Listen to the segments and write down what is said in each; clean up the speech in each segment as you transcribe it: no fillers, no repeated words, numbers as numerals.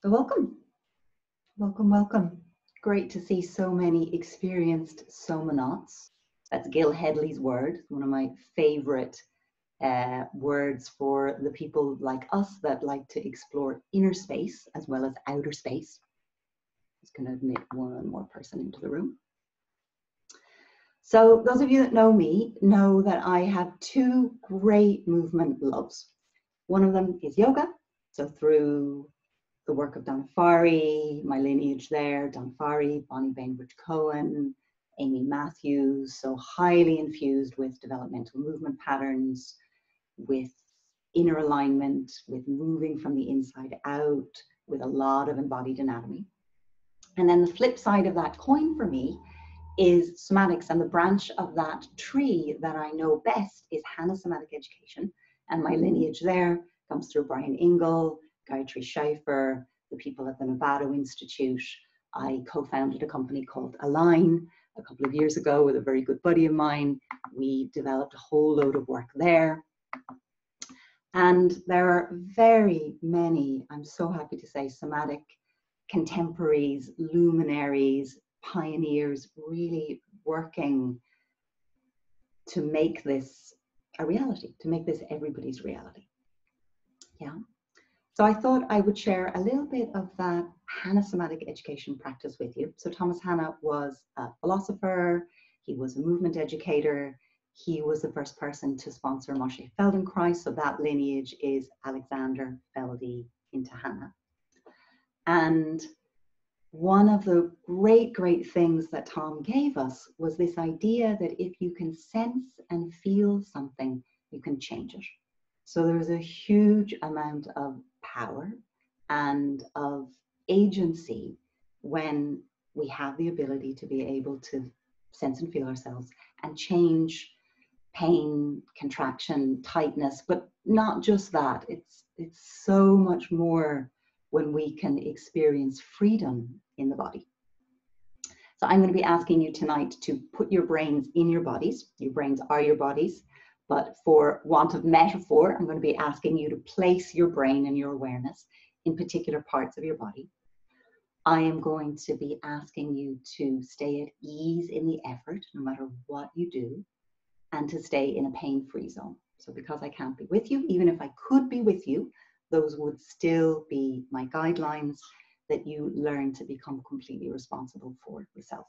Welcome, welcome, welcome. Great to see so many experienced somanauts. That's Gil Headley's word, one of my favorite words for the people like us that like to explore inner space as well as outer space. Just going to admit one more person into the room. So those of you that know me know that I have two great movement loves. One of them is yoga. So through the work of Donna Farhi, my lineage there, Donna Farhi, Bonnie Bainbridge Cohen, Amy Matthews, so highly infused with developmental movement patterns, with inner alignment, with moving from the inside out, with a lot of embodied anatomy. And then the flip side of that coin for me is somatics, and the branch of that tree that I know best is Hanna Somatic education, and my lineage there comes through Brian Ingle, Gayatri Schaefer, the people at the Nevada Institute. I co-founded a company called Align a couple of years ago with a very good buddy of mine. We developed a whole load of work there. And there are very many, I'm so happy to say, somatic contemporaries, luminaries, pioneers really working to make this a reality, to make this everybody's reality. Yeah. So I thought I would share a little bit of that Hanna Somatic education practice with you. So Thomas Hanna was a philosopher, he was a movement educator, he was the first person to sponsor Moshe Feldenkrais, so that lineage is Alexander Feldy into Hanna. And one of the great things that Tom gave us was this idea that if you can sense and feel something, you can change it. So there's a huge amount of power and of agency when we have the ability to be able to sense and feel ourselves and change pain, contraction, tightness, but not just that. It's so much more when we can experience freedom in the body. So I'm going to be asking you tonight to put your brains in your bodies. Your brains are your bodies. But for want of metaphor, I'm going to be asking you to place your brain and your awareness in particular parts of your body. I am going to be asking you to stay at ease in the effort, no matter what you do, and to stay in a pain-free zone. So because I can't be with you, even if I could be with you, those would still be my guidelines that you learn to become completely responsible for yourself.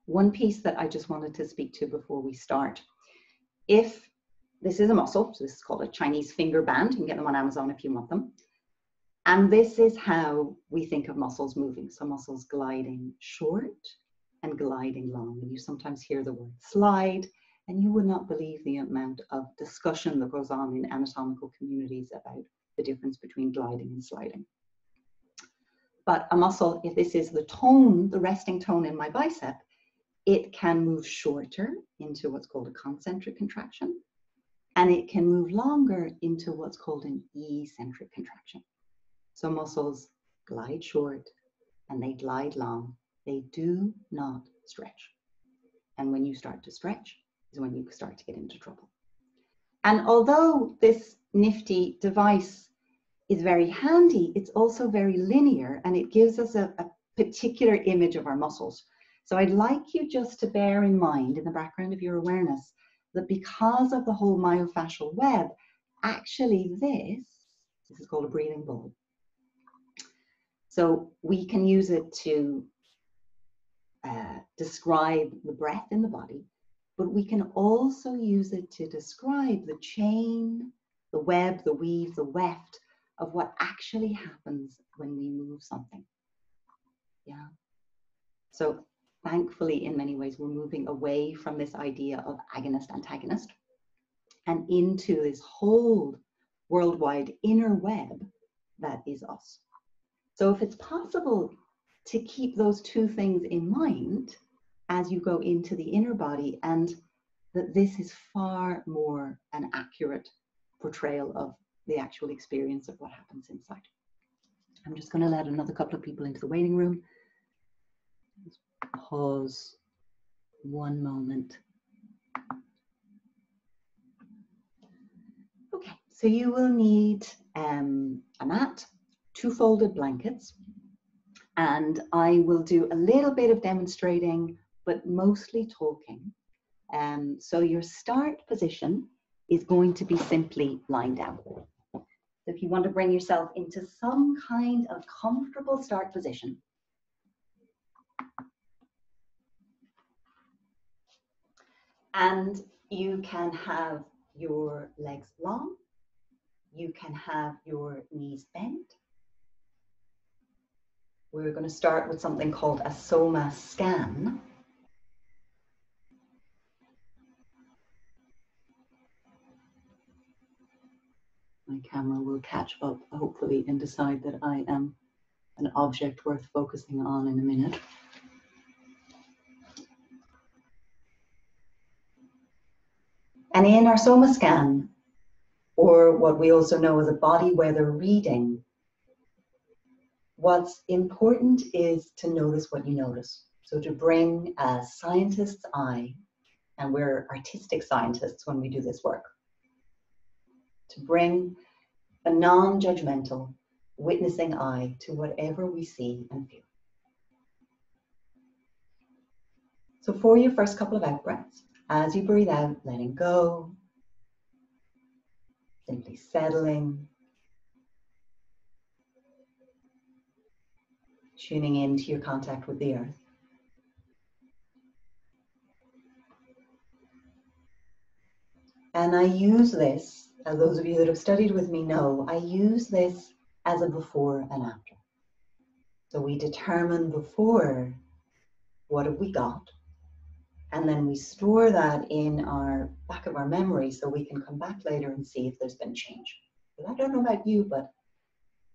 One piece that I just wanted to speak to before we start. If this is a muscle, so this is called a Chinese finger band, you can get them on Amazon if you want them. And this is how we think of muscles moving. So muscles gliding short and gliding long. And you sometimes hear the word slide, and you would not believe the amount of discussion that goes on in anatomical communities about the difference between gliding and sliding. But a muscle, if this is the tone, the resting tone in my bicep, it can move shorter into what's called a concentric contraction, and it can move longer into what's called an eccentric contraction. So muscles glide short and they glide long. They do not stretch. And when you start to stretch is when you start to get into trouble. And although this nifty device is very handy, it's also very linear, and it gives us a particular image of our muscles. So I'd like you just to bear in mind in the background of your awareness that because of the whole myofascial web, actually this is called a breathing bulb. So we can use it to describe the breath in the body, but we can also use it to describe the chain, the web, the weave, the weft of what actually happens when we move something. Yeah. So thankfully, in many ways, we're moving away from this idea of agonist-antagonist and into this whole worldwide inner web that is us. So if it's possible to keep those two things in mind as you go into the inner body, and that this is far more an accurate portrayal of the actual experience of what happens inside. I'm just going to let another couple of people into the waiting room. Pause one moment. Okay, so you will need a mat, 2 folded blankets, and I will do a little bit of demonstrating, but mostly talking. So your start position is going to be simply lying down. So if you want to bring yourself into some kind of comfortable start position, and you can have your legs long, you can have your knees bent. We're going to start with something called a Soma scan. My camera will catch up, hopefully, and decide that I am an object worth focusing on in a minute. And in our Soma scan, or what we also know as a body weather reading, what's important is to notice what you notice. So to bring a scientist's eye, and we're artistic scientists when we do this work, to bring a non-judgmental, witnessing eye to whatever we see and feel. So for your first couple of out breaths, as you breathe out, letting go, simply settling, tuning into your contact with the earth. And I use this, as those of you that have studied with me know, I use this as a before and after. So we determine before, what have we got? And then we store that in our back of our memory so we can come back later and see if there's been change. But I don't know about you, but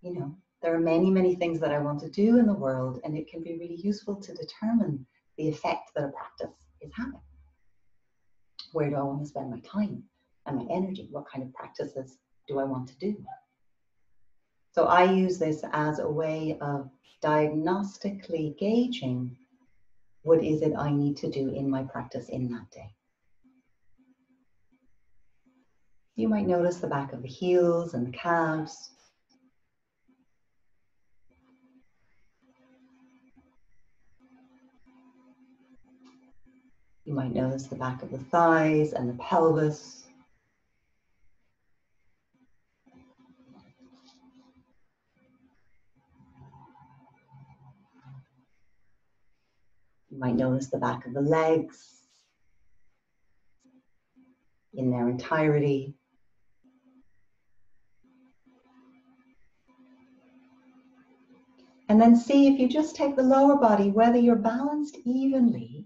you know, there are many, many things that I want to do in the world, and it can be really useful to determine the effect that a practice is having. Where do I want to spend my time and my energy? What kind of practices do I want to do? So I use this as a way of diagnostically gauging what is it I need to do in my practice in that day. You might notice the back of the heels and the calves. You might notice the back of the thighs and the pelvis. You might notice the back of the legs in their entirety. And then see if you just take the lower body, whether you're balanced evenly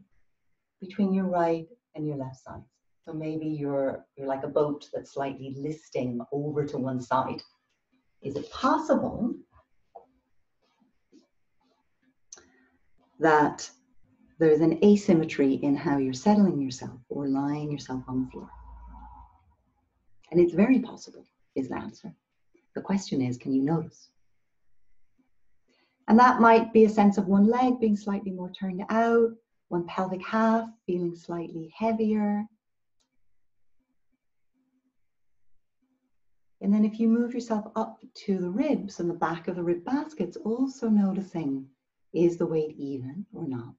between your right and your left sides. So maybe you're like a boat that's slightly listing over to one side. Is it possible that there's an asymmetry in how you're settling yourself or lying yourself on the floor? And it's very possible, is the answer. The question is, can you notice? And that might be a sense of one leg being slightly more turned out, one pelvic half feeling slightly heavier. And then if you move yourself up to the ribs and the back of the rib baskets, also noticing, is the weight even or not?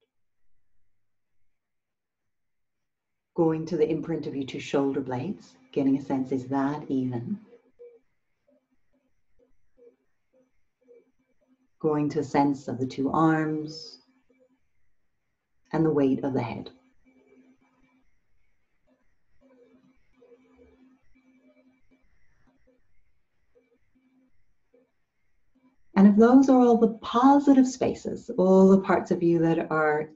Going to the imprint of your 2 shoulder blades, getting a sense, is that even? Going to a sense of the 2 arms and the weight of the head. And if those are all the positive spaces, all the parts of you that are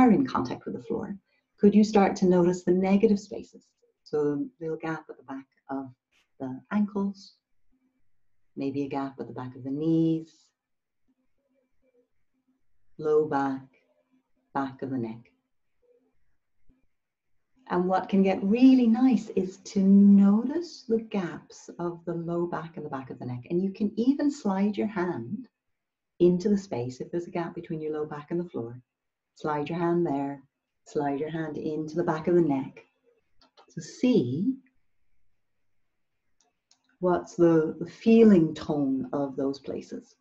in contact with the floor, could you start to notice the negative spaces? So a little gap at the back of the ankles, maybe a gap at the back of the knees, low back, back of the neck. And what can get really nice is to notice the gaps of the low back and the back of the neck. And you can even slide your hand into the space if there's a gap between your low back and the floor. Slide your hand there, slide your hand into the back of the neck to see what's the feeling tone of those places.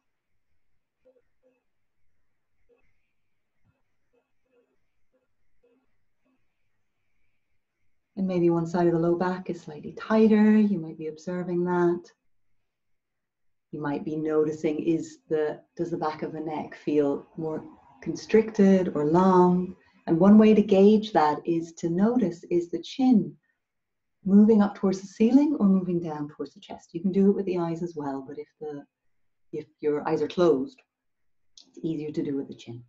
maybe one side of the low back is slightly tighter. You might be observing that. You might be noticing, does the back of the neck feel more constricted or long? And one way to gauge that is to notice, is the chin moving up towards the ceiling or moving down towards the chest? You can do it with the eyes as well, but if your eyes are closed, it's easier to do with the chin.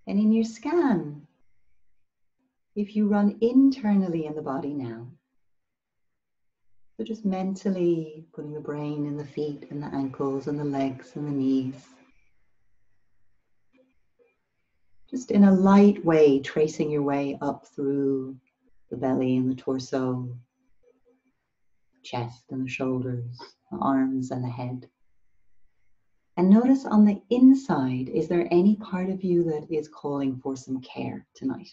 And in your scan, if you run internally in the body now, so just mentally putting the brain in the feet and the ankles and the legs and the knees, just in a light way, tracing your way up through the belly and the torso, chest and the shoulders, the arms and the head. And notice on the inside, is there any part of you that is calling for some care tonight?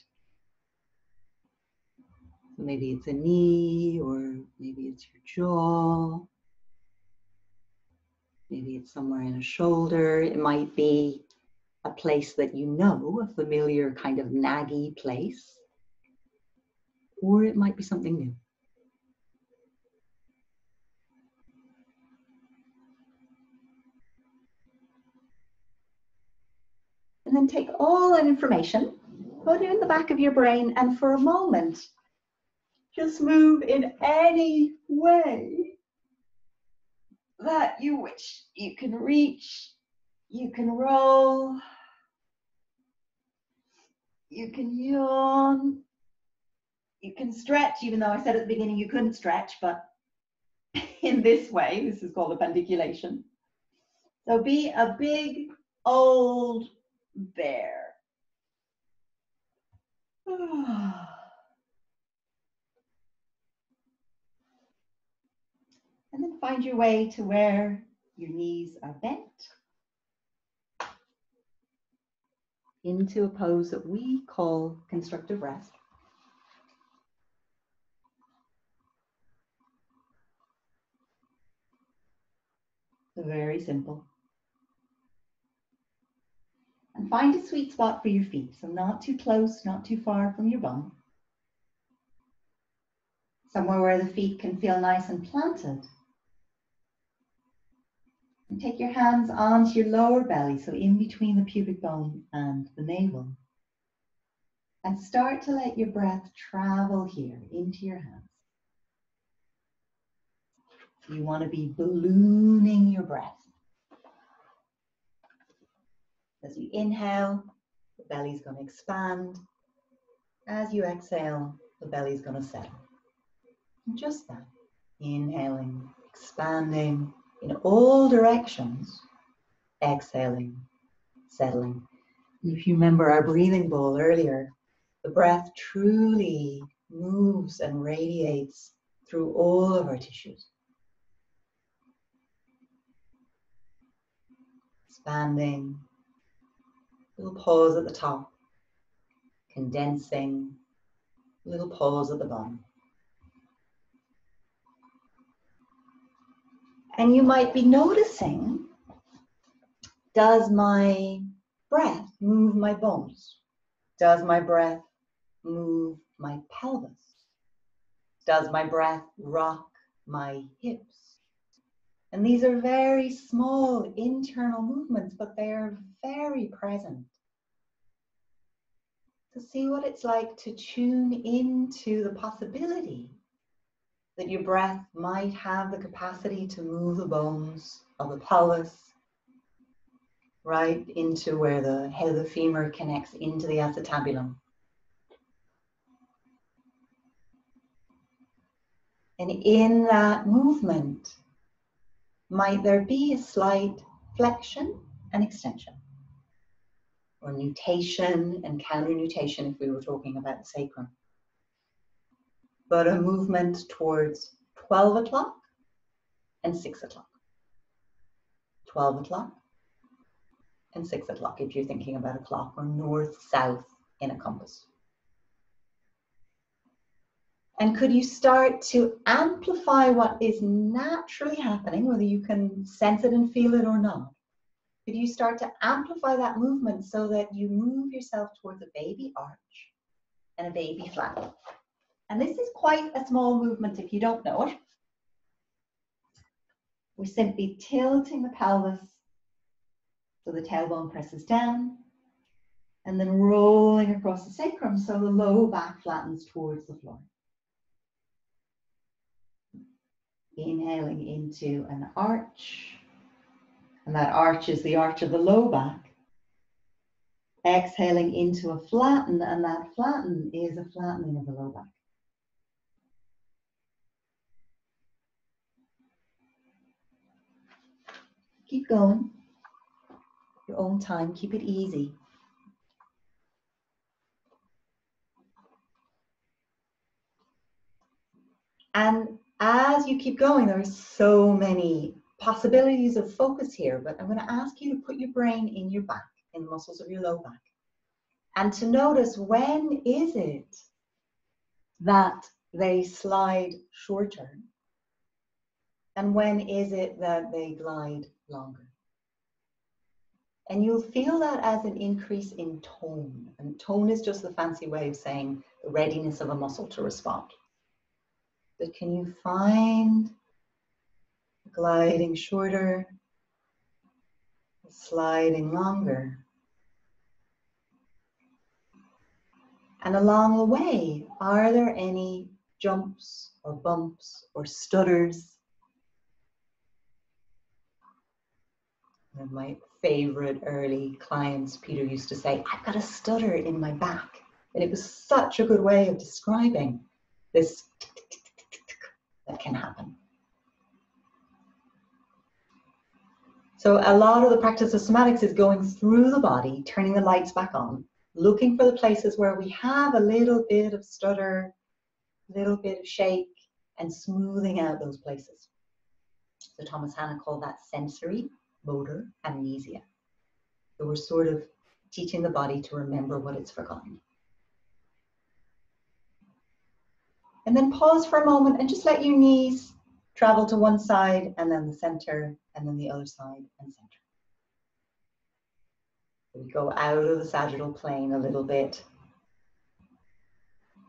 So maybe it's a knee, or maybe it's your jaw. Maybe it's somewhere in a shoulder. It might be a place that you know, a familiar kind of naggy place. Or it might be something new. And then take all that information, put it in the back of your brain, and for a moment, just move in any way that you wish. You can reach, you can roll, you can yawn, you can stretch, even though I said at the beginning you couldn't stretch, but in this way, this is called appendiculation. So be a big old bear. And then find your way to where your knees are bent into a pose that we call constructive rest. Very simple. And find a sweet spot for your feet. So not too close, not too far from your bum. Somewhere where the feet can feel nice and planted. And take your hands onto your lower belly, so in between the pubic bone and the navel. And start to let your breath travel here into your hands. You want to be ballooning your breath. As you inhale, the belly's going to expand. As you exhale, the belly's going to settle. And just that, inhaling, expanding in all directions, exhaling, settling. And if you remember our breathing bowl earlier, the breath truly moves and radiates through all of our tissues. Expanding, little pause at the top, condensing, little pause at the bottom. And you might be noticing, does my breath move my bones? Does my breath move my pelvis? Does my breath rock my hips? And these are very small internal movements, but they are very present. To see what it's like to tune into the possibility that your breath might have the capacity to move the bones of the pelvis right into where the head of the femur connects into the acetabulum. And in that movement, might there be a slight flexion and extension, or nutation and counter-nutation if we were talking about the sacrum. But a movement towards 12 o'clock and 6 o'clock. 12 o'clock and 6 o'clock if you're thinking about a clock, or north-south in a compass. And could you start to amplify what is naturally happening, whether you can sense it and feel it or not? Could you start to amplify that movement so that you move yourself towards a baby arch and a baby flat? And this is quite a small movement if you don't know it. We're simply tilting the pelvis so the tailbone presses down, and then rolling across the sacrum so the low back flattens towards the floor. Inhaling into an arch, and that arch is the arch of the low back. Exhaling into a flatten, and that flatten is a flattening of the low back. Keep going. Your own time, keep it easy. And as you keep going, there are so many possibilities of focus here, but I'm going to ask you to put your brain in your back, in the muscles of your low back, and to notice when is it that they slide shorter, and when is it that they glide longer. And you'll feel that as an increase in tone. And tone is just the fancy way of saying the readiness of a muscle to respond. But can you find gliding shorter, sliding longer? And along the way, are there any jumps or bumps or stutters? One of my favorite early clients, Peter, used to say, I've got a stutter in my back. And it was such a good way of describing this that can happen. So a lot of the practice of somatics is going through the body, turning the lights back on, looking for the places where we have a little bit of stutter, a little bit of shake, and smoothing out those places. So Thomas Hanna called that sensory motor amnesia. So we're sort of teaching the body to remember what it's forgotten. And then pause for a moment and just let your knees travel to one side and then the center and then the other side and center. So we go out of the sagittal plane a little bit.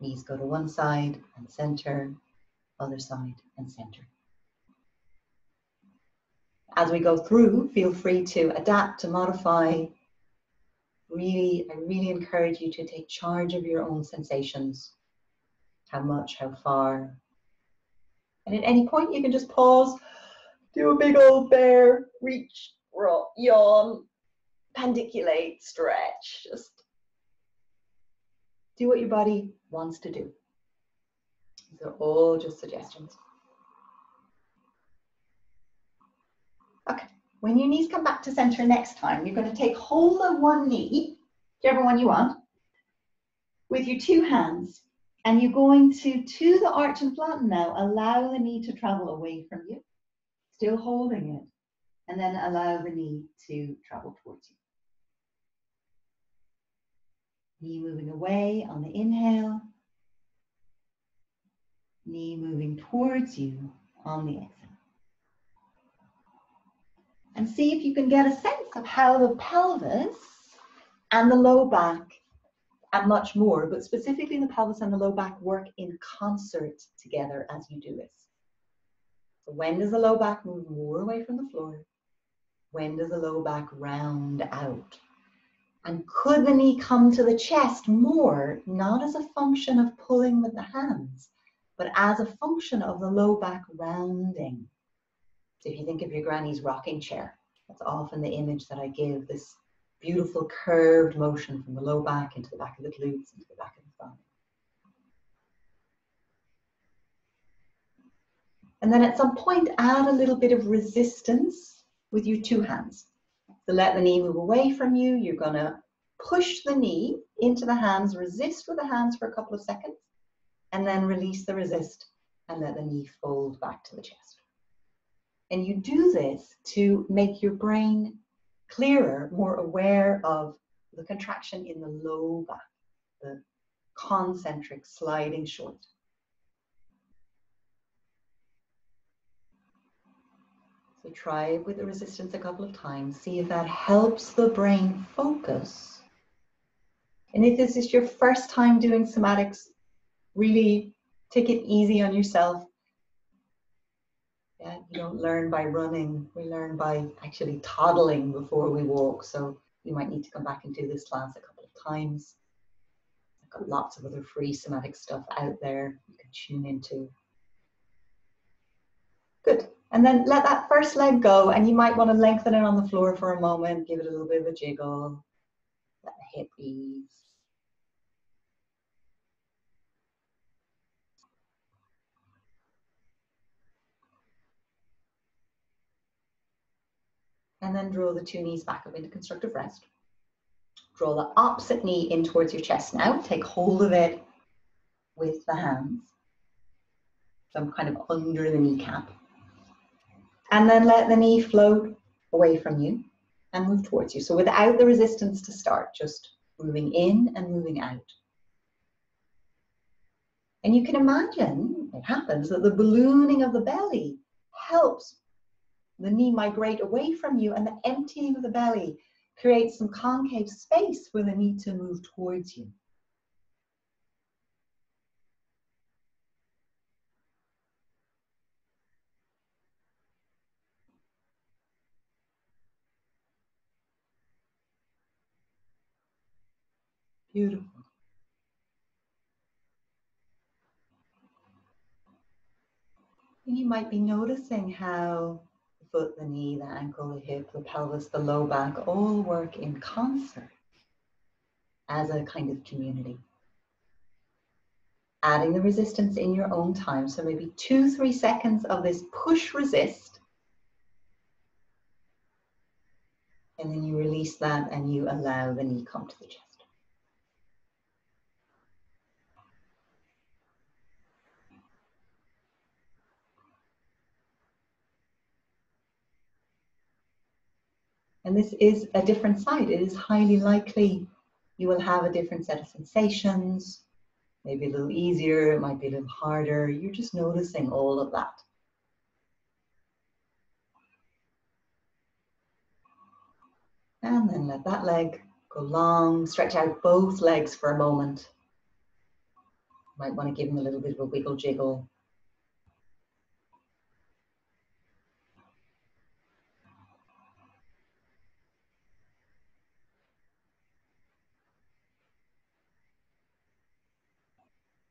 Knees go to one side and center, other side and center. As we go through, feel free to adapt, to modify. I really encourage you to take charge of your own sensations. How much, how far. And at any point, you can just pause, do a big old bear, reach, roll, yawn, pandiculate, stretch. Just do what your body wants to do. These are all just suggestions. Okay, when your knees come back to center next time, you're going to take hold of one knee, whichever one you want, with your two hands. And you're going to the arch and flatten now, allow the knee to travel away from you, still holding it, and then allow the knee to travel towards you. Knee moving away on the inhale, knee moving towards you on the exhale. And see if you can get a sense of how the pelvis and the low back and much more, but specifically the pelvis and the low back work in concert together as you do this. So when does the low back move more away from the floor? When does the low back round out? And could the knee come to the chest more, not as a function of pulling with the hands, but as a function of the low back rounding? So if you think of your granny's rocking chair, that's often the image that I give, this beautiful curved motion from the low back into the back of the glutes, into the back of the thigh. And then at some point, add a little bit of resistance with your two hands. So let the knee move away from you. You're going to push the knee into the hands, resist with the hands for a couple of seconds, and then release the resist and let the knee fold back to the chest. And you do this to make your brain clearer, more aware of the contraction in the low back, the concentric sliding short. So try it with the resistance a couple of times. See if that helps the brain focus. And if this is your first time doing somatics, really take it easy on yourself. Yeah, you don't learn by running. We learn by actually toddling before we walk. So you might need to come back and do this class a couple of times. I've got lots of other free somatic stuff out there you can tune into. Good. And then let that first leg go, and you might want to lengthen it on the floor for a moment, give it a little bit of a jiggle, let the hip ease. And then draw the two knees back up into constructive rest. Draw the opposite knee in towards your chest now. Take hold of it with the hands. So I'm kind of under the kneecap. And then let the knee float away from you and move towards you. So without the resistance to start, just moving in and moving out. And you can imagine, it happens, that the ballooning of the belly helps the knee migrate away from you, and the emptying of the belly creates some concave space for the knee to move towards you. Beautiful. And you might be noticing how the foot, the knee, the ankle, the hip, the pelvis, the low back all work in concert as a kind of community. Adding the resistance in your own time. So maybe 2-3 seconds of this push resist. And then you release that and you allow the knee come to the chest. And this is a different side. It is highly likely you will have a different set of sensations, maybe a little easier, it might be a little harder. You're just noticing all of that. And then let that leg go long, stretch out both legs for a moment. You might want to give them a little bit of a wiggle jiggle.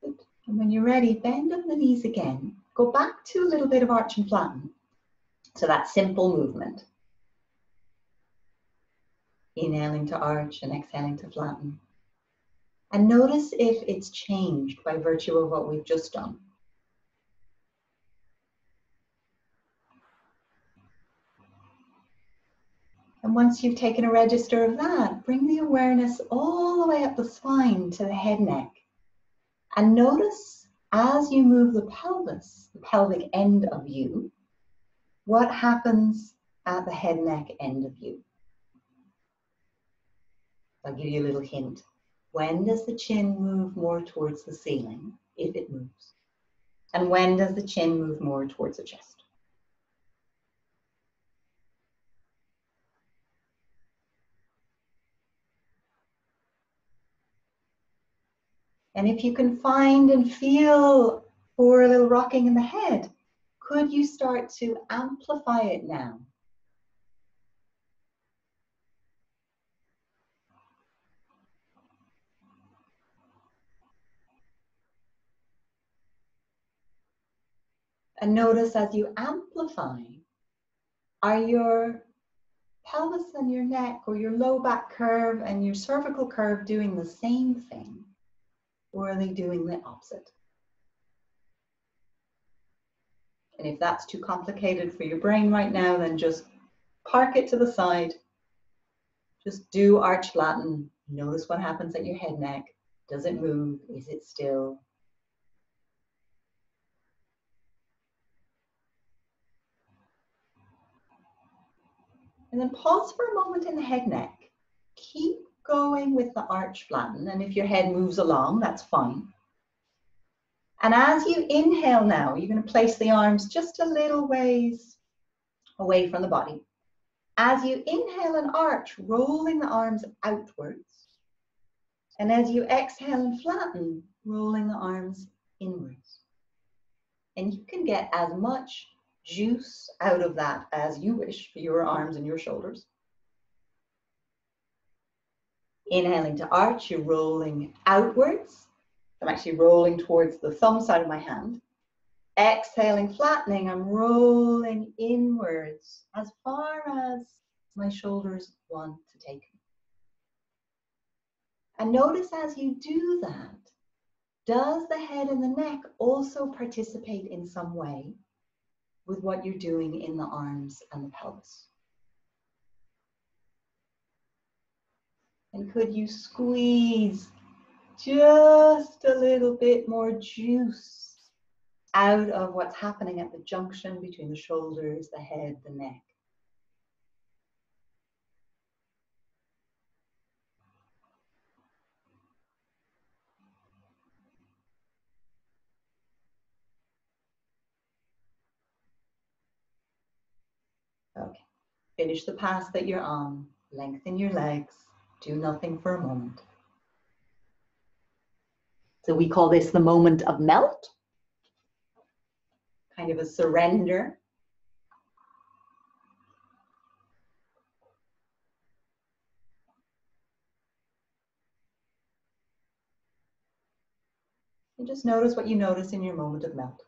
Good. And when you're ready, bend up the knees again. Go back to a little bit of arch and flatten. So that simple movement. Inhaling to arch and exhaling to flatten. And notice if it's changed by virtue of what we've just done. And once you've taken a register of that, bring the awareness all the way up the spine to the head neck. And notice as you move the pelvis, the pelvic end of you, what happens at the head neck end of you. I'll give you a little hint. When does the chin move more towards the ceiling, if it moves? And when does the chin move more towards the chest? And if you can find and feel for a little rocking in the head, could you start to amplify it now? And notice as you amplify, are your pelvis and your neck or your low back curve and your cervical curve doing the same thing? Or are they doing the opposite? And if that's too complicated for your brain right now, then just park it to the side. Just do arch flatten. Notice what happens at your head neck. Does it move? Is it still? And then pause for a moment in the head neck. Keep going with the arch flatten. And if your head moves along, that's fine. And as you inhale now, you're going to place the arms just a little ways away from the body. As you inhale and arch, rolling the arms outwards. And as you exhale and flatten, rolling the arms inwards. And you can get as much juice out of that as you wish for your arms and your shoulders. Inhaling to arch, you're rolling outwards. I'm actually rolling towards the thumb side of my hand. Exhaling, flattening, I'm rolling inwards as far as my shoulders want to take me. And notice as you do that, does the head and the neck also participate in some way with what you're doing in the arms and the pelvis? And could you squeeze just a little bit more juice out of what's happening at the junction between the shoulders, the head, the neck? Okay, finish the pass that you're on. Lengthen your legs. Do nothing for a moment. So we call this the moment of melt. Kind of a surrender. And just notice what you notice in your moment of melt.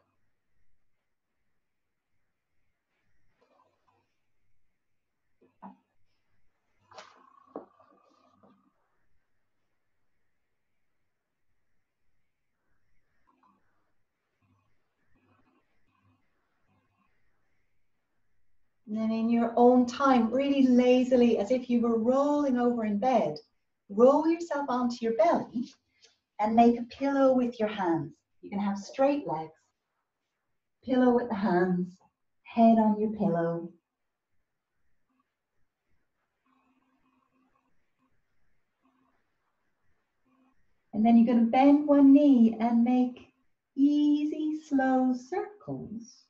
And then in your own time, really lazily, as if you were rolling over in bed, roll yourself onto your belly and make a pillow with your hands. You can have straight legs, pillow with the hands, head on your pillow. And then you're going to bend one knee and make easy, slow circles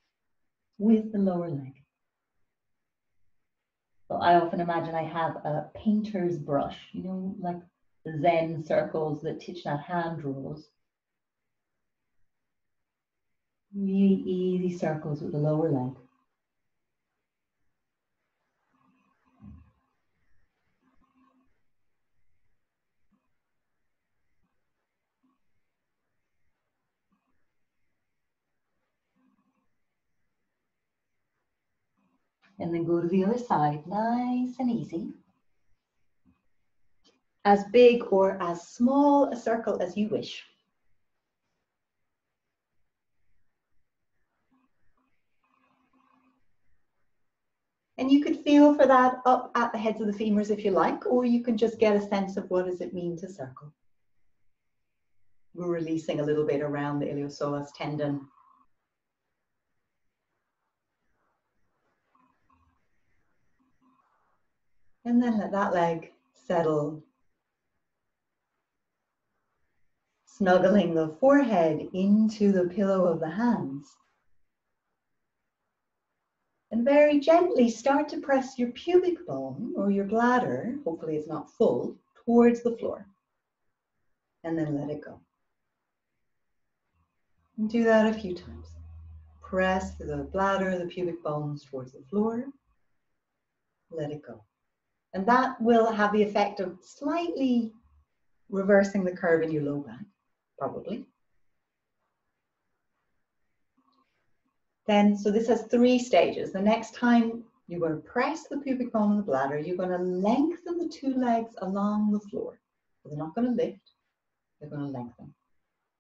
with the lower leg. So I often imagine I have a painter's brush, you know, like the Zen circles that Thich Nhat Hanh draws. Really easy circles with the lower leg. And then go to the other side, nice and easy. As big or as small a circle as you wish. And you could feel for that up at the heads of the femurs if you like, or you can just get a sense of what does it mean to circle. We're releasing a little bit around the iliopsoas tendon. And then let that leg settle. Snuggling the forehead into the pillow of the hands. And very gently start to press your pubic bone or your bladder, hopefully it's not full, towards the floor. And then let it go. And do that a few times. Press the bladder, the pubic bones towards the floor. Let it go. And that will have the effect of slightly reversing the curve in your low back, probably. Then, so this has 3 stages. The next time you're going to press the pubic bone and the bladder, you're going to lengthen the 2 legs along the floor. So they're not going to lift, they're going to lengthen.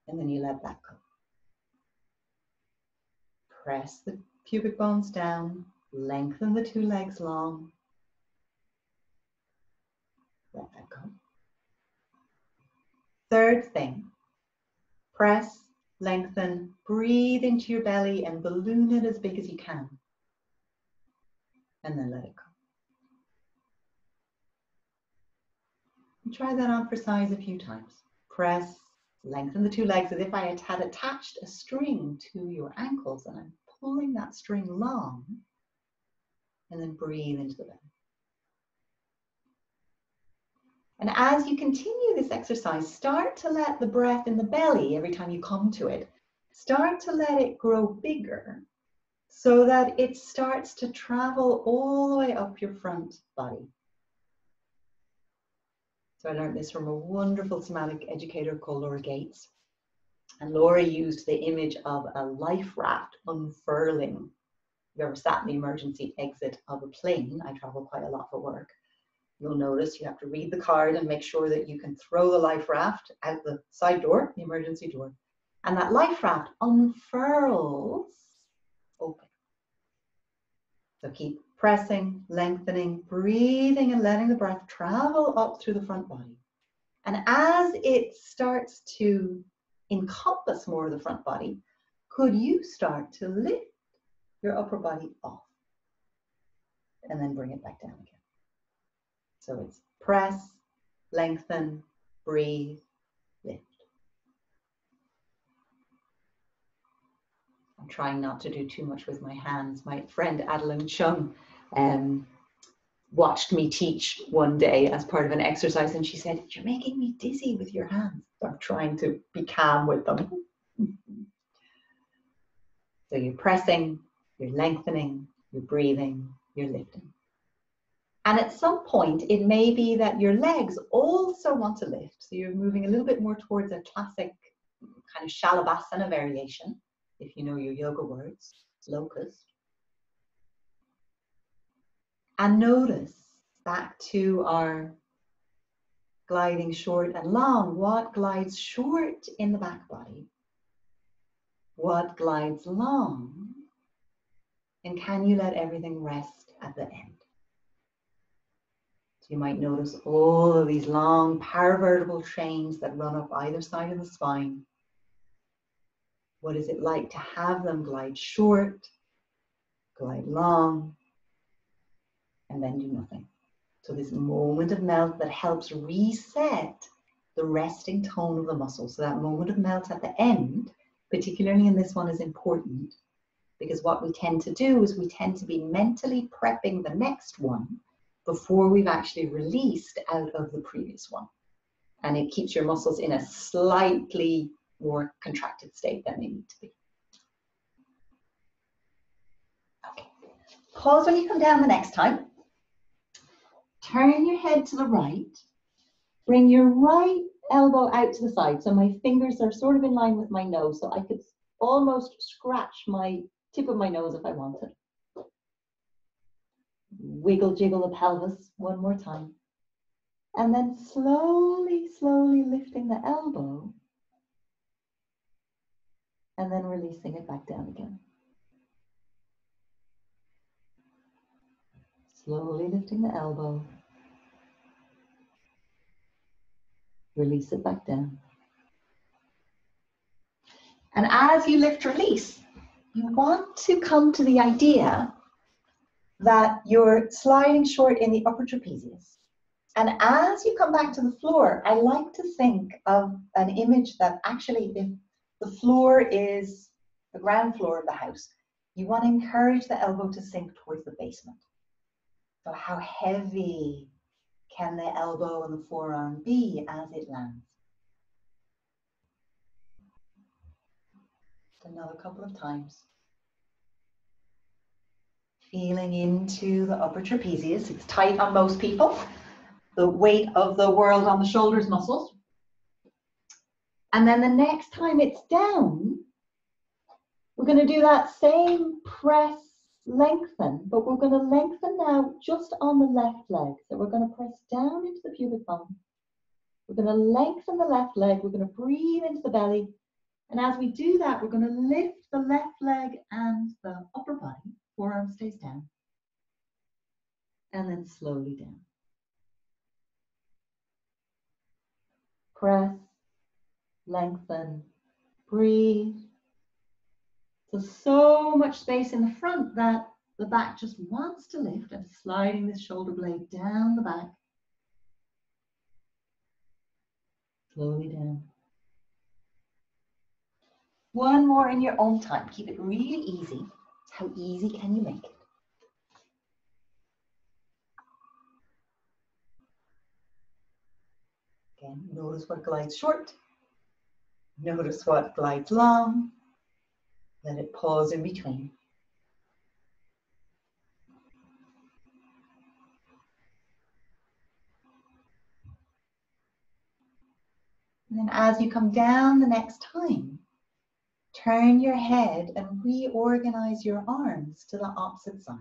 And then you let that go. Press the pubic bones down, lengthen the 2 legs long. Let that go. Third thing, press, lengthen, breathe into your belly and balloon it as big as you can. And then let it go. And try that on for size a few times. Press, lengthen the 2 legs as if I had attached a string to your ankles and I'm pulling that string long. And then breathe into the belly. And as you continue this exercise, start to let the breath in the belly, every time you come to it, start to let it grow bigger so that it starts to travel all the way up your front body. So I learned this from a wonderful somatic educator called Laura Gates. And Laura used the image of a life raft unfurling. If you ever sat in the emergency exit of a plane, I travel quite a lot for work, you'll notice you have to read the card and make sure that you can throw the life raft out the side door, the emergency door. And that life raft unfurls open. So keep pressing, lengthening, breathing, and letting the breath travel up through the front body. And as it starts to encompass more of the front body, could you start to lift your upper body off and then bring it back down again? So it's press, lengthen, breathe, lift. I'm trying not to do too much with my hands. My friend Adeline Chung watched me teach one day as part of an exercise, and she said, "You're making me dizzy with your hands." So I'm trying to be calm with them. So you're pressing, you're lengthening, you're breathing, you're lifting. And at some point, it may be that your legs also want to lift. So you're moving a little bit more towards a classic kind of Shalabhasana variation, if you know your yoga words, locust. And notice back to our gliding short and long. What glides short in the back body? What glides long? And can you let everything rest at the end? So you might notice all of these long paravertebral chains that run up either side of the spine. What is it like to have them glide short, glide long, and then do nothing? So this moment of melt that helps reset the resting tone of the muscle. So that moment of melt at the end, particularly in this one, is important, because what we tend to do is we tend to be mentally prepping the next one before we've actually released out of the previous one. And it keeps your muscles in a slightly more contracted state than they need to be. Okay. Pause when you come down the next time. Turn your head to the right. Bring your right elbow out to the side. So my fingers are sort of in line with my nose. So I could almost scratch my tip of my nose if I wanted. Wiggle, jiggle the pelvis one more time. And then slowly, slowly lifting the elbow. And then releasing it back down again. Slowly lifting the elbow. Release it back down. And as you lift, release, you want to come to the idea that you're sliding short in the upper trapezius. And as you come back to the floor, I like to think of an image that actually, if the floor is the ground floor of the house, you want to encourage the elbow to sink towards the basement. So how heavy can the elbow and the forearm be as it lands? Another couple of times. Feeling into the upper trapezius. It's tight on most people. The weight of the world on the shoulders muscles. And then the next time it's down, we're going to do that same press, lengthen, but we're going to lengthen now just on the left leg. So we're going to press down into the pubic bone. We're going to lengthen the left leg. We're going to breathe into the belly. And as we do that, we're going to lift the left leg and the upper body. Forearm stays down. And then slowly down. Press, lengthen, breathe. So much space in the front that the back just wants to lift, and sliding this shoulder blade down the back. Slowly down. One more in your own time. Keep it really easy. How easy can you make it? Again, notice what glides short. Notice what glides long. Let it pause in between. And then as you come down the next time, turn your head and reorganize your arms to the opposite side.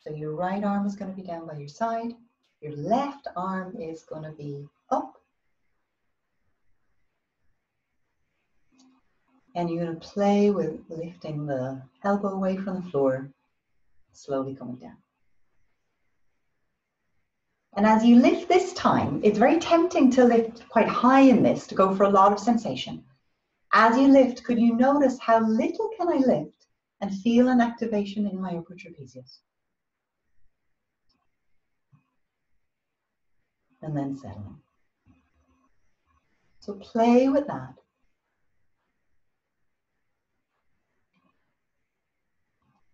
So your right arm is going to be down by your side. Your left arm is going to be up. And you're going to play with lifting the elbow away from the floor, slowly coming down. And as you lift this time, it's very tempting to lift quite high in this, to go for a lot of sensation. As you lift, could you notice how little can I lift and feel an activation in my upper trapezius? And then settling. So play with that.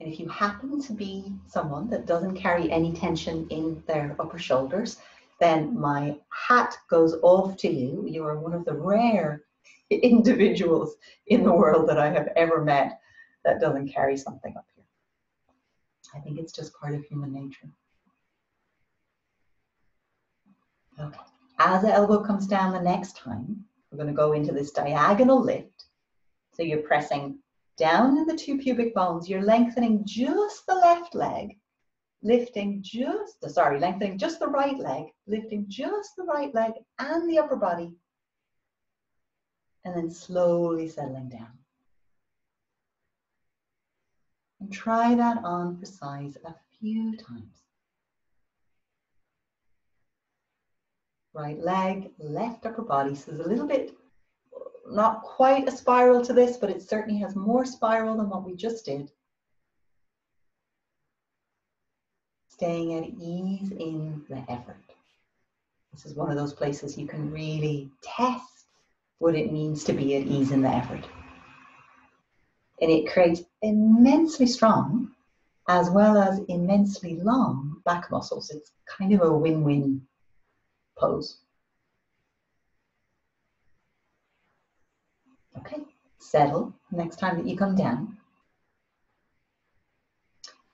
And if you happen to be someone that doesn't carry any tension in their upper shoulders, then my hat goes off to you. You are one of the rare individuals in the world that I have ever met that doesn't carry something up here. I think it's just part of human nature. Okay. As the elbow comes down the next time, we're going to go into this diagonal lift. So you're pressing down in the two pubic bones. You're lengthening just the left leg, lengthening just the right leg, lifting just the right leg and the upper body, and then slowly settling down. And try that on for size a few times. Right leg, left upper body. So there's a little bit, not quite a spiral to this, but it certainly has more spiral than what we just did. Staying at ease in the effort. This is one of those places you can really test what it means to be at ease in the effort. And it creates immensely strong as well as immensely long back muscles. It's kind of a win-win pose. Okay, settle next time that you come down.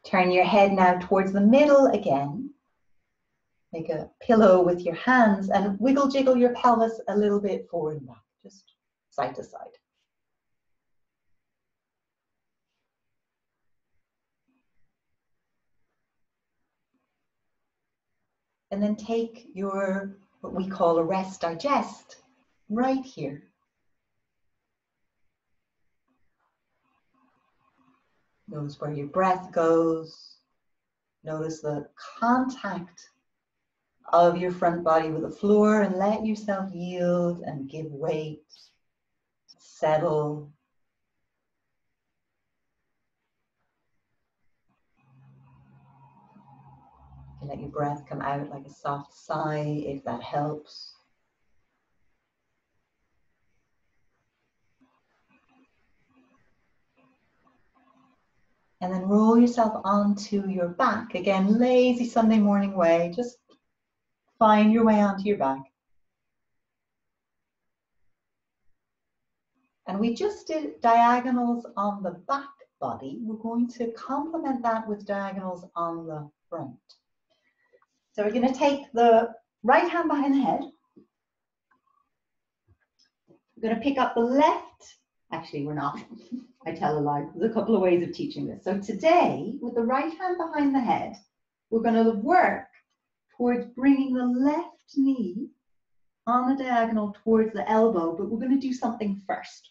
Turn your head now towards the middle again. Make a pillow with your hands and wiggle jiggle your pelvis a little bit forward and back, just side to side. And then take your, what we call a rest digest, right here. Notice where your breath goes. Notice the contact of your front body with the floor, and let yourself yield and give weight, settle. You can let your breath come out like a soft sigh if that helps. And then roll yourself onto your back. Again, lazy Sunday morning way. Just find your way onto your back. And we just did diagonals on the back body. We're going to complement that with diagonals on the front. So we're going to take the right hand behind the head. We're going to pick up the left. Actually, we're not. I tell a lie. There's a couple of ways of teaching this. So today, with the right hand behind the head, we're going to work towards bringing the left knee on the diagonal towards the elbow, but we're going to do something first.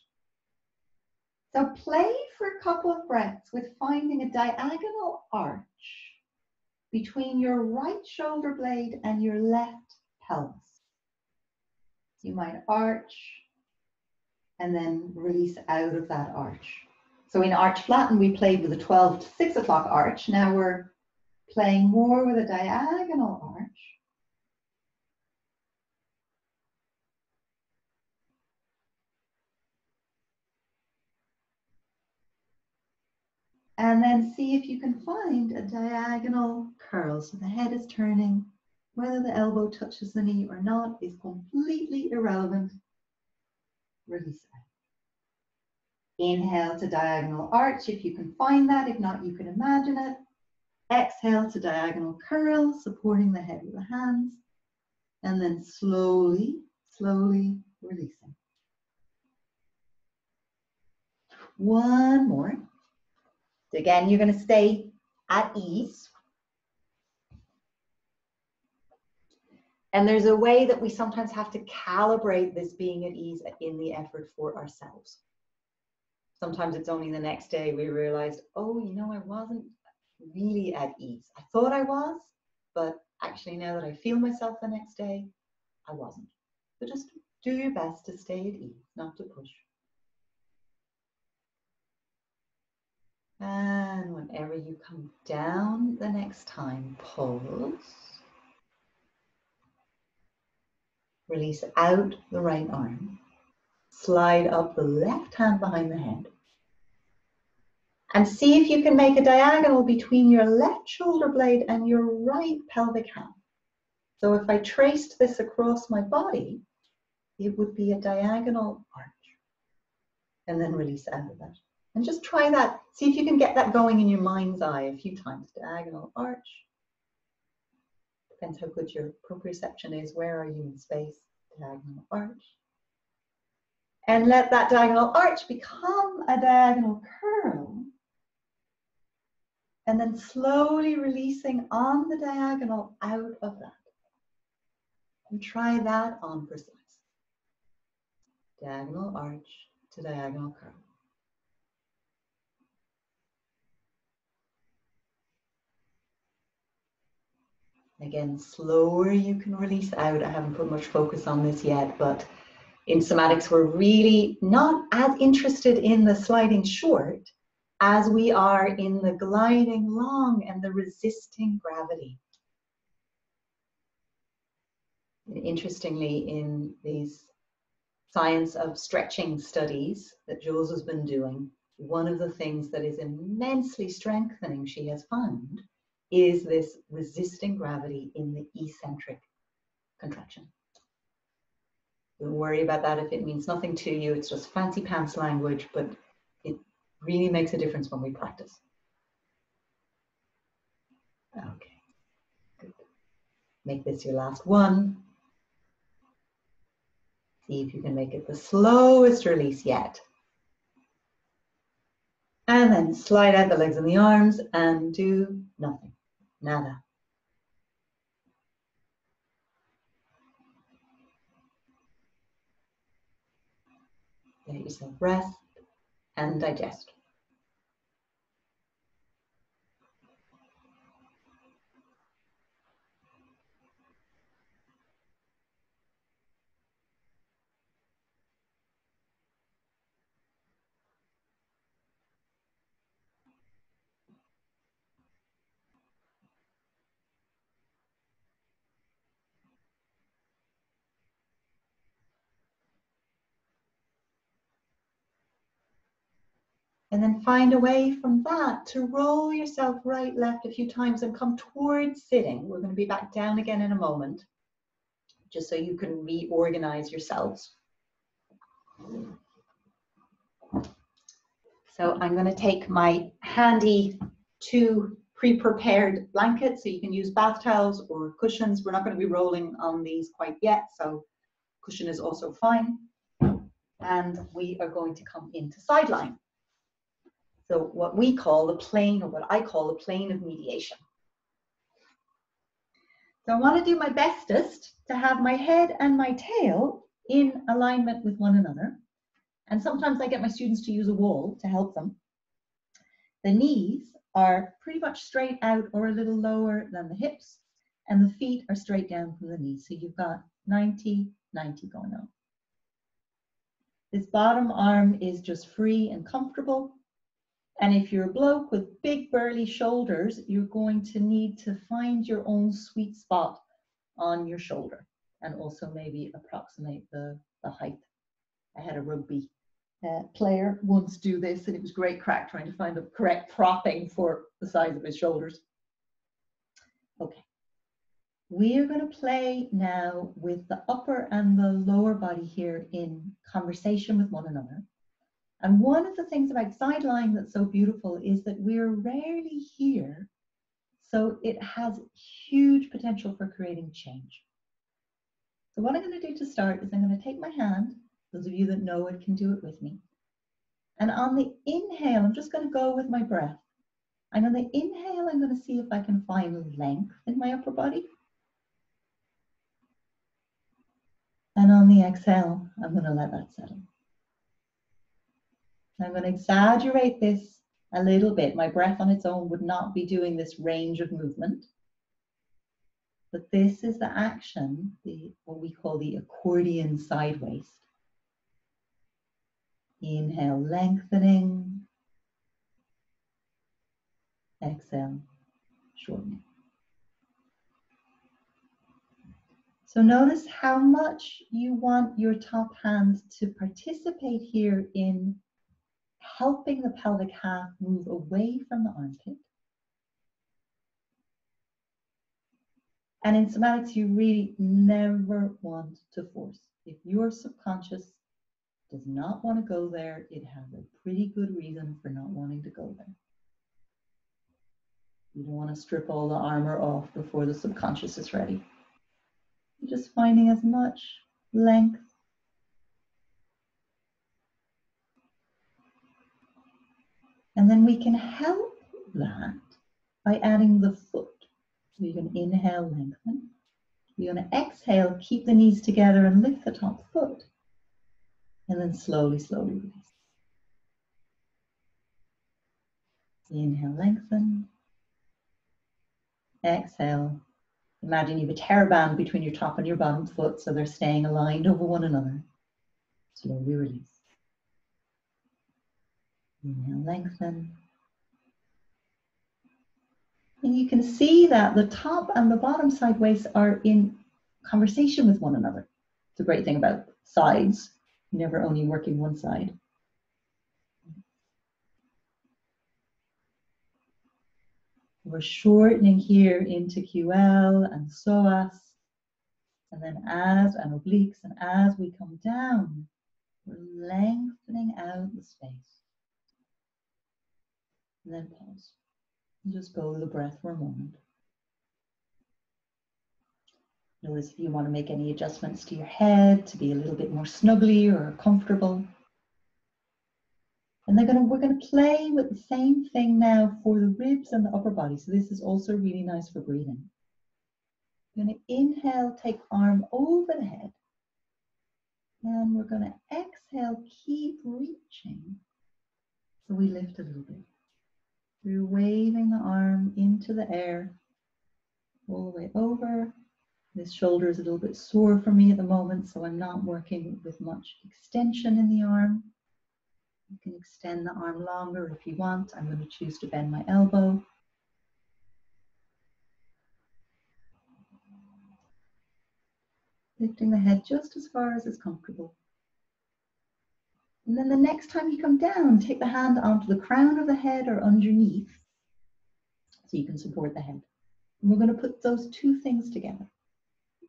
So play for a couple of breaths with finding a diagonal arch between your right shoulder blade and your left pelvis. You might arch and then release out of that arch. So in arch flatten, we played with a 12 to 6 o'clock arch. Now we're playing more with a diagonal arch. And then see if you can find a diagonal curl. So the head is turning Whether the elbow touches the knee or not is completely irrelevant. Release out. Inhale to diagonal arch if you can find that. If not, you can imagine it. Exhale to diagonal curl, supporting the head with the hands. And then slowly, slowly releasing. One more. Again, you're going to stay at ease. And there's a way that we sometimes have to calibrate this being at ease in the effort for ourselves. Sometimes it's only the next day we realized, oh, you know, I wasn't really at ease. I thought I was, but actually now that I feel myself the next day, I wasn't. So just do your best to stay at ease, not to push. And whenever you come down the next time, pause. Release out the right arm. Slide up the left hand behind the head. And see if you can make a diagonal between your left shoulder blade and your right pelvic hand. So if I traced this across my body, it would be a diagonal arch. And then release out of that. And just try that. See if you can get that going in your mind's eye a few times. Diagonal arch. Depends how good your proprioception is. Where are you in space? Diagonal arch. And let that diagonal arch become a diagonal curl. And then slowly releasing on the diagonal out of that. And try that on for size. Diagonal arch to diagonal curl. Again, slower you can release out. I haven't put much focus on this yet, but in somatics, we're really not as interested in the sliding short as we are in the gliding long and the resisting gravity. And interestingly, in these science of stretching studies that Jules has been doing, one of the things that is immensely strengthening, she has found, is this resisting gravity in the eccentric contraction. Don't worry about that if it means nothing to you. It's just fancy pants language, but it really makes a difference when we practice. Okay, good. Make this your last one. See if you can make it the slowest release yet. And then slide out the legs and the arms and do nothing. Nada. Let yourself rest and digest. And then find a way from that to roll yourself right, left a few times and come towards sitting. We're going to be back down again in a moment, just so you can reorganize yourselves. So I'm going to take my handy 2 pre-prepared blankets, so you can use bath towels or cushions. We're not going to be rolling on these quite yet, so cushion is also fine. And we are going to come into sideline. So what we call the plane, or what I call the plane of mediation. So I want to do my bestest to have my head and my tail in alignment with one another. And sometimes I get my students to use a wall to help them. The knees are pretty much straight out or a little lower than the hips, and the feet are straight down from the knees. So you've got 90, 90 going on. This bottom arm is just free and comfortable. And if you're a bloke with big burly shoulders, you're going to need to find your own sweet spot on your shoulder and also maybe approximate the height. I had a rugby player once do this, and it was great crack trying to find the correct propping for the size of his shoulders. Okay, We're going to play now with the upper and the lower body here in conversation with one another. And one of the things about side lying that's so beautiful is that we're rarely here, so it has huge potential for creating change. So what I'm going to do to start is I'm going to take my hand, those of you that know it can do it with me, and on the inhale, I'm just going to go with my breath. And on the inhale, I'm going to see if I can find length in my upper body. And on the exhale, I'm going to let that settle. I'm going to exaggerate this a little bit. My breath on its own would not be doing this range of movement. But this is the action, what we call the accordion side waist. Inhale, lengthening. Exhale, shortening. So notice how much you want your top hand to participate here in helping the pelvic half move away from the armpit. And in somatics, you really never want to force. If your subconscious does not want to go there, it has a pretty good reason for not wanting to go there. You don't want to strip all the armor off before the subconscious is ready. You're just finding as much length. And then we can help that by adding the foot. So you can inhale, lengthen. You're going to exhale, keep the knees together and lift the top foot. And then slowly, slowly release. Inhale, lengthen. Exhale. Imagine you have a terror band between your top and your bottom foot, so they're staying aligned over one another. Slowly release. Inhale, lengthen. And you can see that the top and the bottom side waists are in conversation with one another. It's a great thing about sides. You're never only working one side. We're shortening here into QL and psoas, and then and obliques, and as we come down, we're lengthening out the space. And then pause. And just go with the breath for a moment. Notice if you want to make any adjustments to your head to be a little bit more snuggly or comfortable. And we're going to play with the same thing now for the ribs and the upper body. So this is also really nice for breathing. We're going to inhale, take arm over the head. And we're going to exhale, keep reaching. So we lift a little bit. We're waving the arm into the air, all the way over. This shoulder is a little bit sore for me at the moment, so I'm not working with much extension in the arm. You can extend the arm longer if you want. I'm going to choose to bend my elbow. Lifting the head just as far as is comfortable. And then the next time you come down, take the hand onto the crown of the head or underneath so you can support the head. And we're going to put those two things together.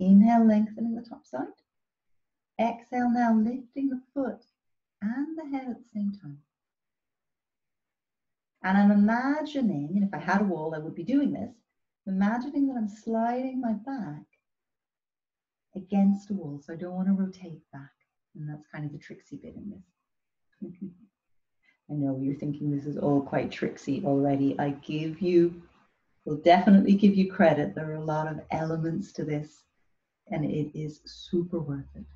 Inhale, lengthening the top side. Exhale now, lifting the foot and the head at the same time. And I'm imagining, and if I had a wall, I would be doing this, imagining that I'm sliding my back against a wall. So I don't want to rotate back. And that's kind of the tricksy bit in this. I know you're thinking this is all quite tricksy already. Will definitely give you credit. There are a lot of elements to this, and it is super worth it.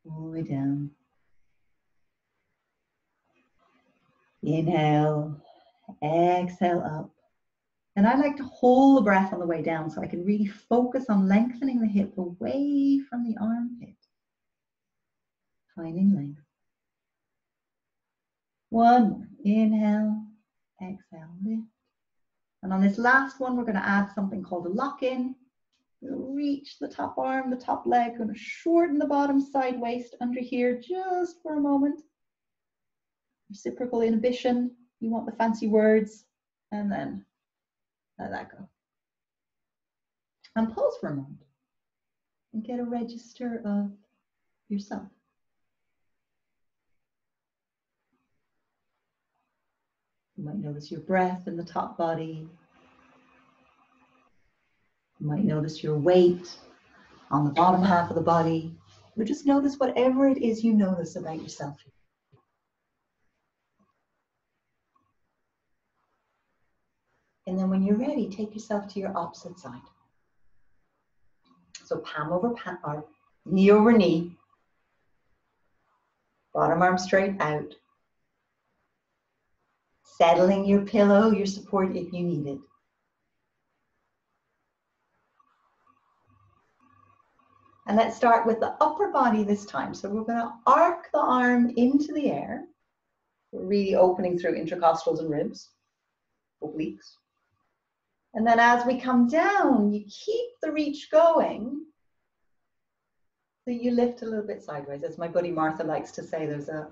All the way down. Inhale, exhale up. And I like to hold the breath on the way down so I can really focus on lengthening the hip away from the armpit. Finding length. One more. Inhale, exhale, lift. And on this last one, we're going to add something called a lock-in. We'll reach the top arm, the top leg, going to shorten the bottom side waist under here just for a moment. Reciprocal inhibition, you want the fancy words, and then let that go. And pause for a moment and get a register of yourself. You might notice your breath in the top body. You might notice your weight on the bottom half of the body. Or just notice whatever it is you notice about yourself. And then when you're ready, take yourself to your opposite side. So palm over palm, or knee over knee. Bottom arm straight out. Settling your pillow, your support if you need it. And let's start with the upper body this time. So we're going to arc the arm into the air. We're really opening through intercostals and ribs, obliques. And then as we come down, you keep the reach going. So you lift a little bit sideways. As my buddy Martha likes to say, there's a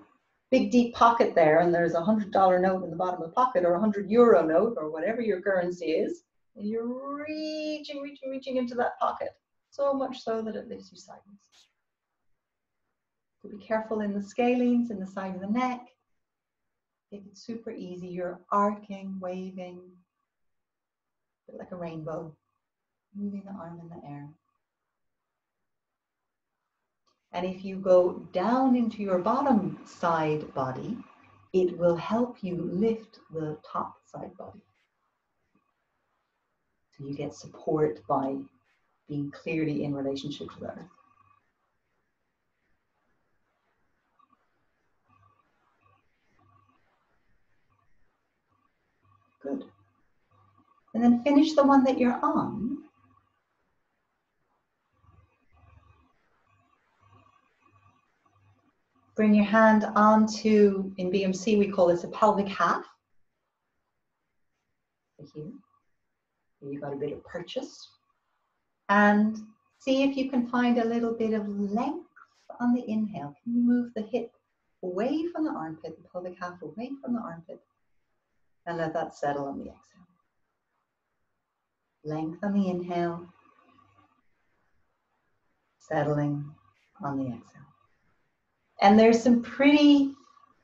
big deep pocket there, and there's a $100 note in the bottom of the pocket, or a €100 note, or whatever your currency is. And you're reaching into that pocket. So much so that it lifts you sideways. So be careful in the scalenes, in the side of the neck. If it's super easy, you're arcing, waving, a bit like a rainbow, moving the arm in the air. And if you go down into your bottom side body, it will help you lift the top side body. So you get support by being clearly in relationship to the earth. Good. And then finish the one that you're on. Bring your hand onto, in BMC we call this a pelvic half. Here. You've got a bit of purchase. And see if you can find a little bit of length on the inhale. Can you move the hip away from the armpit, the pelvic half away from the armpit, and let that settle on the exhale. Length on the inhale, settling on the exhale. And there's some pretty,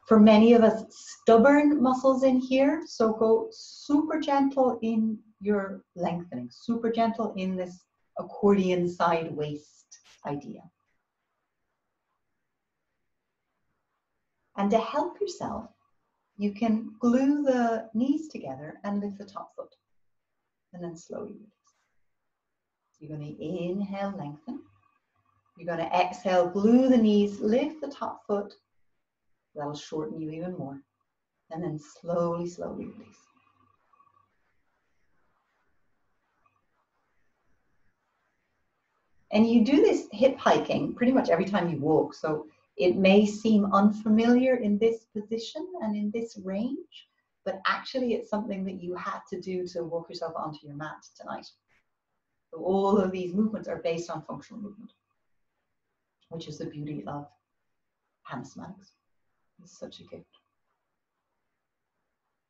for many of us, stubborn muscles in here. So go super gentle in your lengthening, super gentle in this accordion side waist idea. And to help yourself, you can glue the knees together and lift the top foot. And then slowly release. So you're going to inhale, lengthen. You're going to exhale, glue the knees, lift the top foot. That'll shorten you even more. And then slowly, slowly release. And you do this hip hiking pretty much every time you walk. So it may seem unfamiliar in this position and in this range, but actually it's something that you had to do to walk yourself onto your mat tonight. So all of these movements are based on functional movement, which is the beauty of Hanna Somatics. It's such a gift.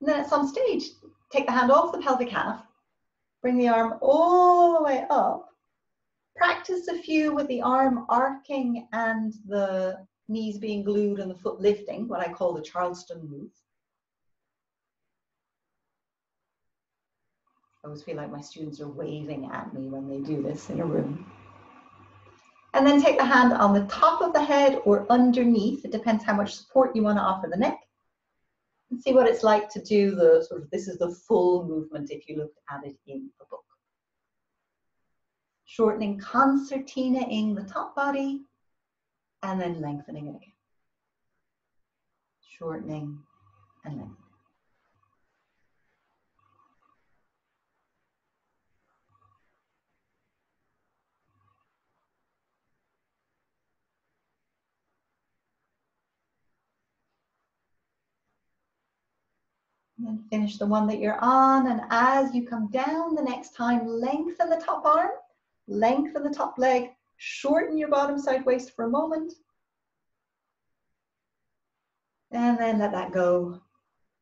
And then at some stage, take the hand off the pelvic half, bring the arm all the way up. Practice a few with the arm arcing and the knees being glued and the foot lifting, what I call the Charleston move. I always feel like my students are waving at me when they do this in a room. And then take the hand on the top of the head or underneath. It depends how much support you want to offer the neck. And see what it's like to do the sort of, this is the full movement if you looked at it in a book. Shortening, concertina-ing the top body, and then lengthening it again. Shortening and lengthening. And then finish the one that you're on, and as you come down the next time, lengthen the top arm, lengthen the top leg, shorten your bottom side waist for a moment, and then let that go.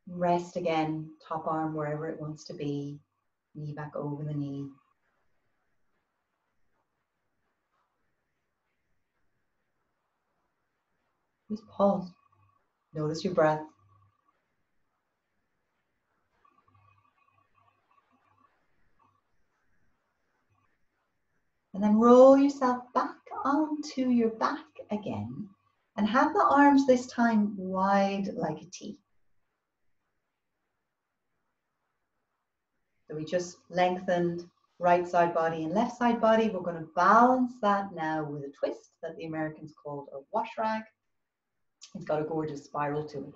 Rest again, top arm wherever it wants to be, knee back over the knee. Just pause. Notice your breath. And then roll yourself back onto your back again and have the arms this time wide like a T. So we just lengthened right side body and left side body. We're going to balance that now with a twist that the Americans called a wash rag. It's got a gorgeous spiral to it.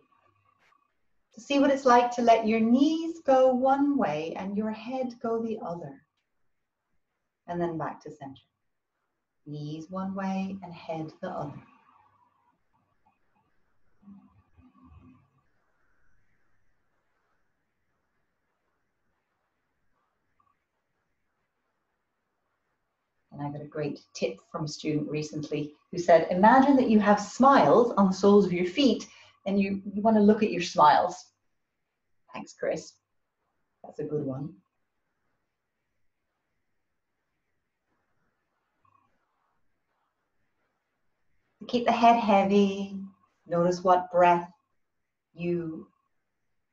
To see what it's like to let your knees go one way and your head go the other. And then back to center. Knees one way and head the other. And I got a great tip from a student recently who said, imagine that you have smiles on the soles of your feet and you want to look at your smiles. Thanks, Chris. That's a good one. Keep the head heavy. Notice what breath you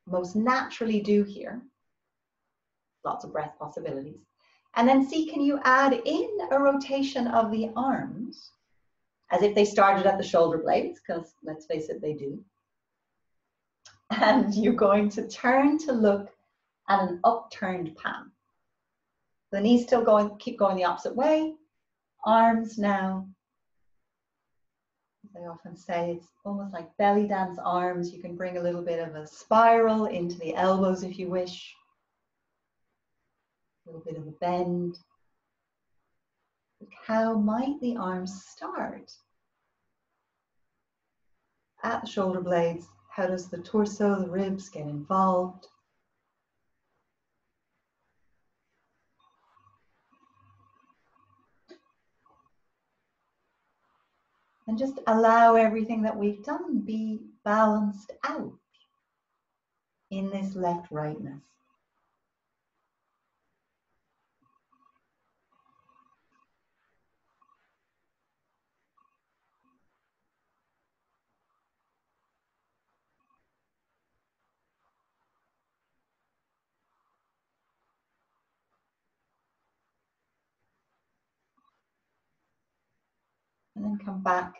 most naturally do here. Lots of breath possibilities. And then see, can you add in a rotation of the arms as if they started at the shoulder blades, because let's face it, they do. And you're going to turn to look at an upturned palm. The knees still going, keep going the opposite way. Arms now, as I often say, it's almost like belly dance arms. You can bring a little bit of a spiral into the elbows if you wish. A little bit of a bend. How might the arms start? At the shoulder blades, how does the torso, the ribs get involved? And just allow everything that we've done be balanced out in this left-rightness. And then come back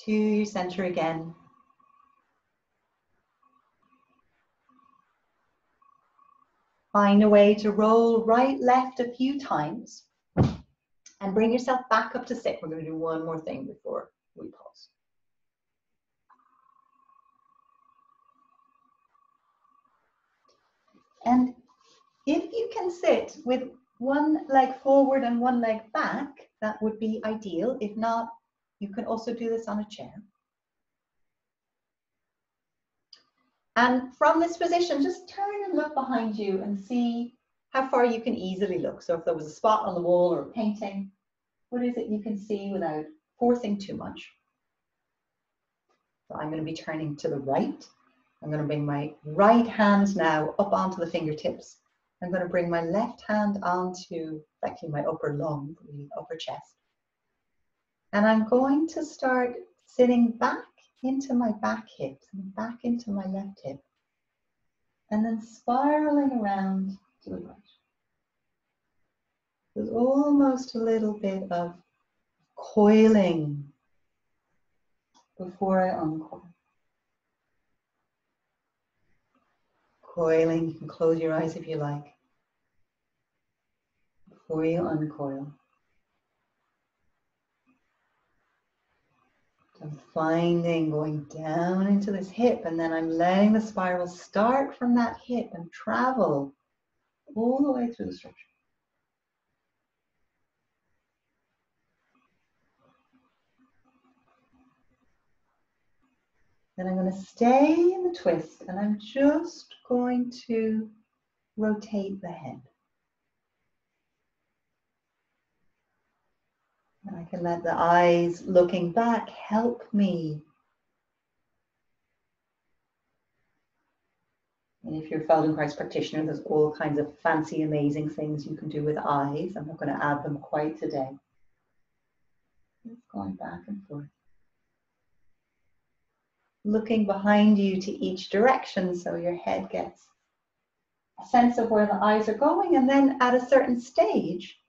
to your center again. Find a way to roll right, left a few times and bring yourself back up to sit. We're going to do one more thing before we pause. And if you can sit with one leg forward and one leg back, that would be ideal. If not, you can also do this on a chair. And from this position, just turn and look behind you and see how far you can easily look. So if there was a spot on the wall or a painting, what is it you can see without forcing too much? So I'm going to be turning to the right. I'm going to bring my right hand now up onto the fingertips. I'm going to bring my left hand onto actually my upper lung, the upper chest. And I'm going to start sitting back into my back hips and back into my left hip. And then spiraling around to the right. There's almost a little bit of coiling before I uncoil. Coiling, you can close your eyes if you like. Before you uncoil. I'm finding going down into this hip, and then I'm letting the spiral start from that hip and travel all the way through the structure. Then I'm going to stay in the twist, and I'm just going to rotate the head. And I can let the eyes looking back help me. And if you're a Feldenkrais practitioner, there's all kinds of fancy, amazing things you can do with eyes. I'm not going to add them quite today. Just going back and forth. looking behind you to each direction so your head gets a sense of where the eyes are going, and then at a certain stage,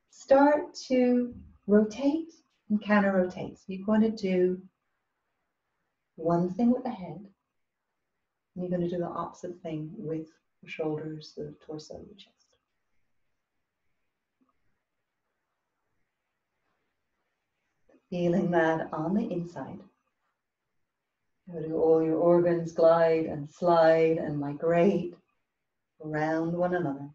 start to rotate and counter rotate. So you're going to do one thing with the head, and you're going to do the opposite thing with the shoulders, the torso, the chest. Feeling that on the inside. How do all your organs glide and slide and migrate around one another.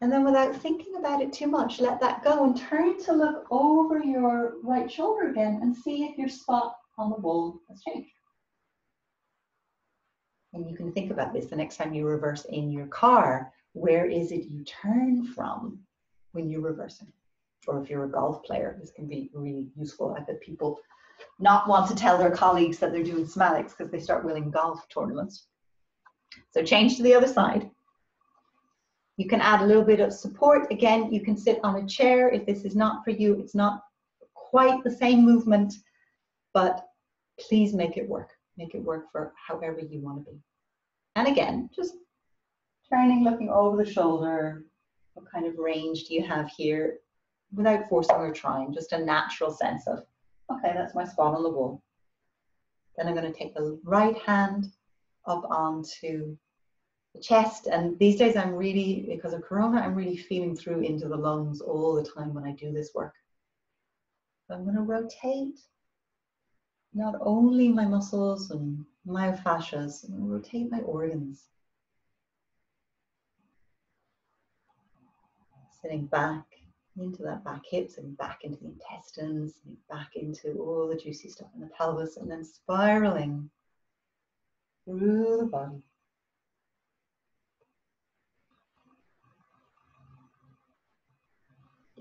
And then without thinking about it too much, let that go and turn to look over your right shoulder again and see if your spot on the wall has changed. And you can think about this the next time you reverse in your car. Where is it you turn from when you're reversing? Or if you're a golf player, this can be really useful. I bet people not want to tell their colleagues that they're doing somatics because they start winning golf tournaments. So change to the other side. You can add a little bit of support. Again, you can sit on a chair if this is not for you. It's not quite the same movement, but please make it work. Make it work for however you want to be. And again, just turning, looking over the shoulder. What kind of range do you have here? Without forcing or trying, just a natural sense of, okay, that's my spot on the wall. Then I'm going to take the right hand up onto the chest, and these days I'm really, because of Corona, I'm really feeling through into the lungs all the time when I do this work. So I'm going to rotate not only my muscles and myofascias, I'm going to rotate my organs. Sitting back into that back hips and back into the intestines, and back into all the juicy stuff in the pelvis, and then spiraling through the body.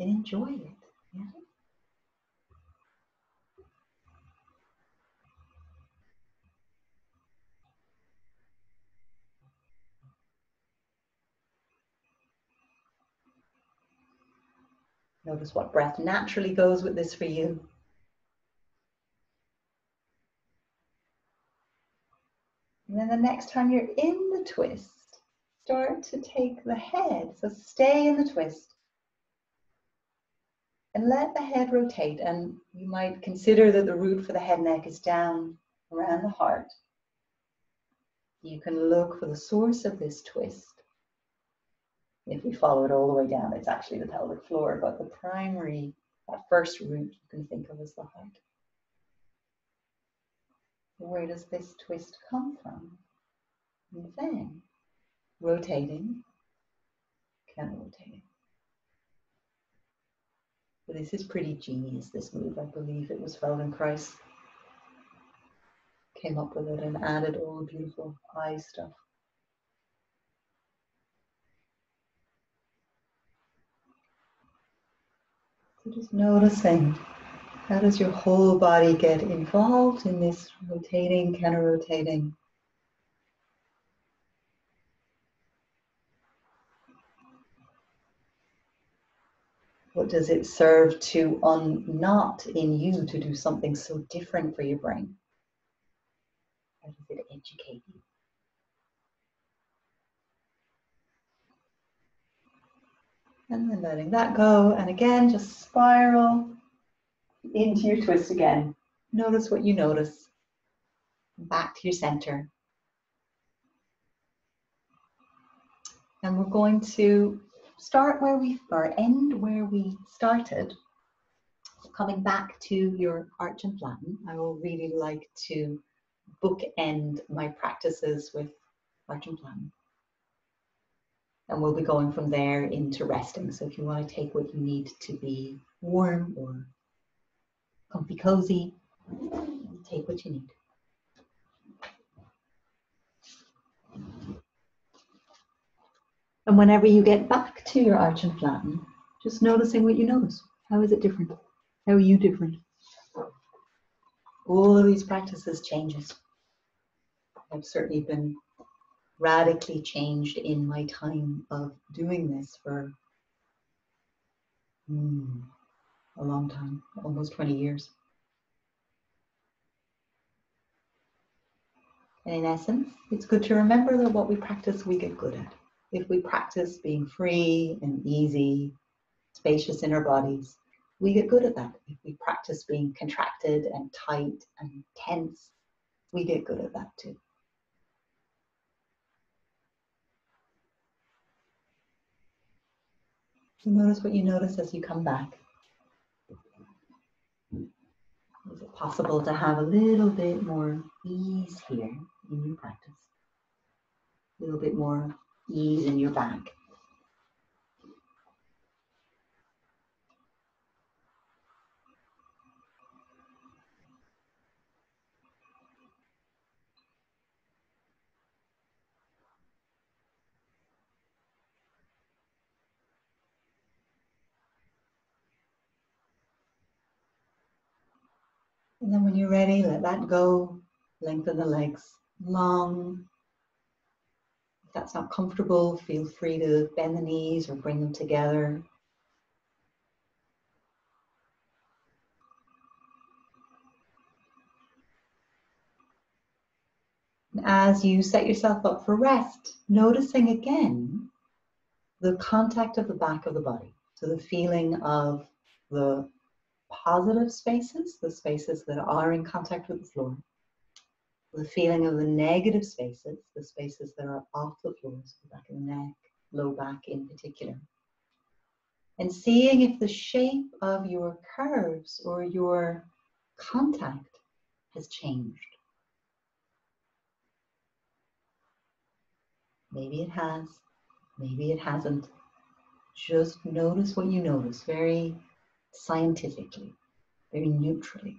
And enjoy it. Yeah? Notice what breath naturally goes with this for you. And then the next time you're in the twist, start to take the head. So stay in the twist. And let the head rotate. And you might consider that the root for the head neck is down around the heart. You can look for the source of this twist. If we follow it all the way down, it's actually the pelvic floor, but the primary, that first root you can think of as the heart. Where does this twist come from? And then rotating, counter-rotating. But this is pretty genius, this move. I believe it was Feldenkrais came up with it and added all the beautiful eye stuff. So just noticing, how does your whole body get involved in this rotating, counter-rotating? What does it serve to unknot in you to do something so different for your brain? How does it educate you? And then letting that go, and again, just spiral into your twist again. Notice what you notice. Back to your center. And we're going to start where we, or end where we started. Coming back to your arch and flatten, I will really like to bookend my practices with arch and flatten. And we'll be going from there into resting. So if you want to take what you need to be warm or comfy cozy, take what you need. And whenever you get back to your arch and flatten, just noticing what you notice. How is it different? How are you different? All of these practices changes. I've certainly been radically changed in my time of doing this for a long time, almost 20 years. And in essence, it's good to remember that what we practice, we get good at. If we practice being free and easy, spacious in our bodies, we get good at that. If we practice being contracted and tight and tense, we get good at that too. So notice what you notice as you come back. Is it possible to have a little bit more ease here in your practice? A little bit more ease in your back. And then when you're ready, let that go. Lengthen the legs long. If that's not comfortable, feel free to bend the knees or bring them together. And as you set yourself up for rest, noticing again the contact of the back of the body. So the feeling of the positive spaces, the spaces that are in contact with the floor. The feeling of the negative spaces, the spaces that are off the floor, so the back of the neck, low back in particular. And seeing if the shape of your curves or your contact has changed. Maybe it has, maybe it hasn't. Just notice what you notice, very scientifically, very neutrally.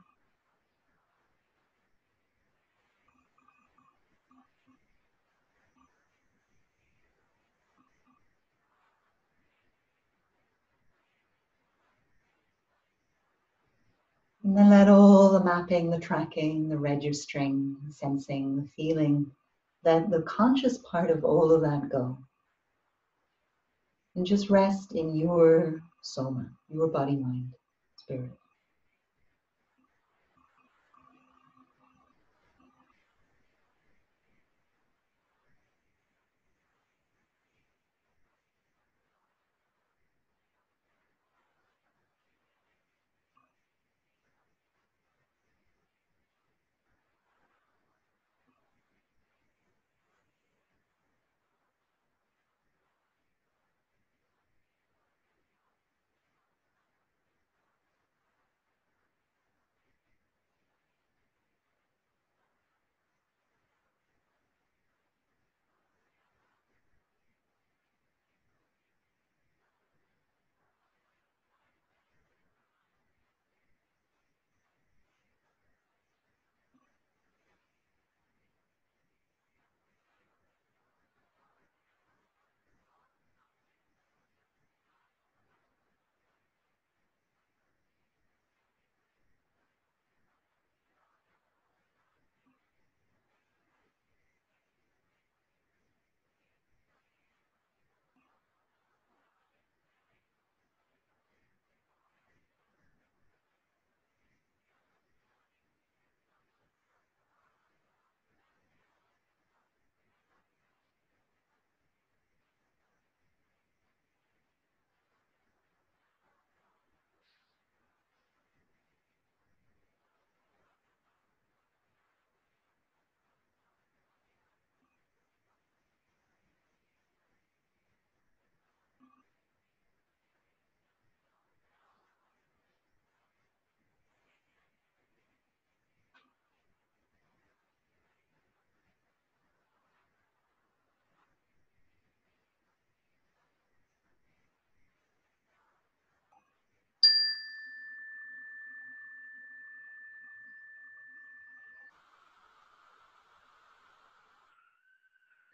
And then let all the mapping, the tracking, the registering, the sensing, the feeling, that the conscious part of all of that go. And just rest in your soma, your body, mind, spirit.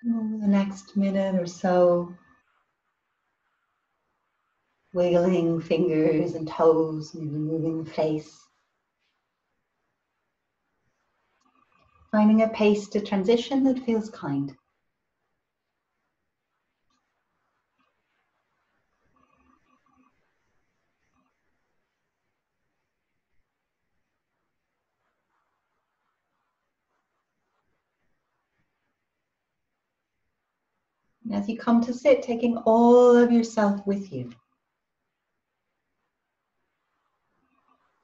Over the next minute or so, wiggling fingers and toes, maybe moving the face. Finding a pace to transition that feels kind. And as you come to sit, taking all of yourself with you.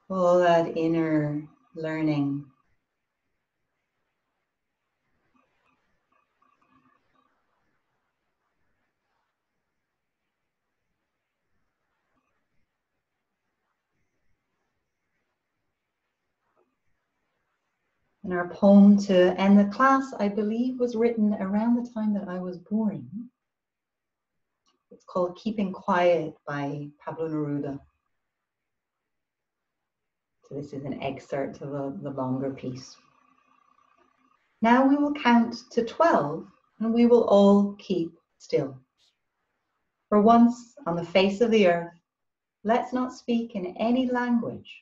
All that inner learning. And our poem to end the class, I believe, was written around the time that I was born. It's called Keeping Quiet by Pablo Neruda. So this is an excerpt of the longer piece. Now we will count to 12 and we will all keep still. For once on the face of the earth, let's not speak in any language.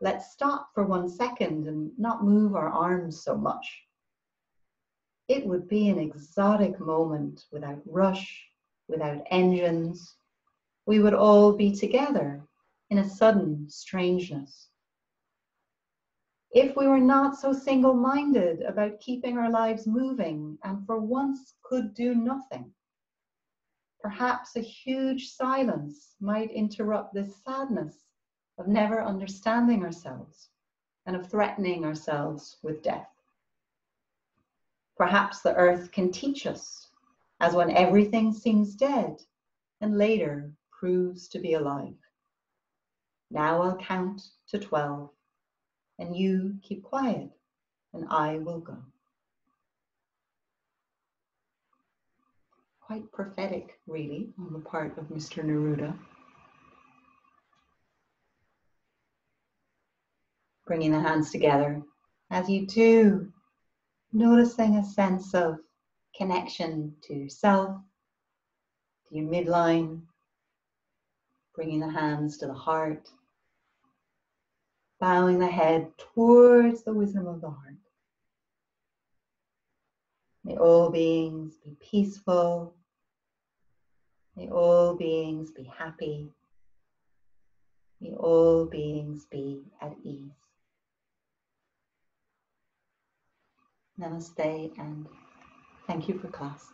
Let's stop for 1 second and not move our arms so much. It would be an exotic moment without rush, without engines. We would all be together in a sudden strangeness. If we were not so single-minded about keeping our lives moving and for once could do nothing, perhaps a huge silence might interrupt this sadness of never understanding ourselves and of threatening ourselves with death. Perhaps the earth can teach us, as when everything seems dead and later proves to be alive. Now I'll count to 12, and you keep quiet, and I will go. Quite prophetic, really, on the part of Mr. Neruda. Bringing the hands together. As you do, noticing a sense of connection to yourself, to your midline, bringing the hands to the heart, bowing the head towards the wisdom of the heart. May all beings be peaceful. May all beings be happy. May all beings be at ease. Namaste and thank you for class.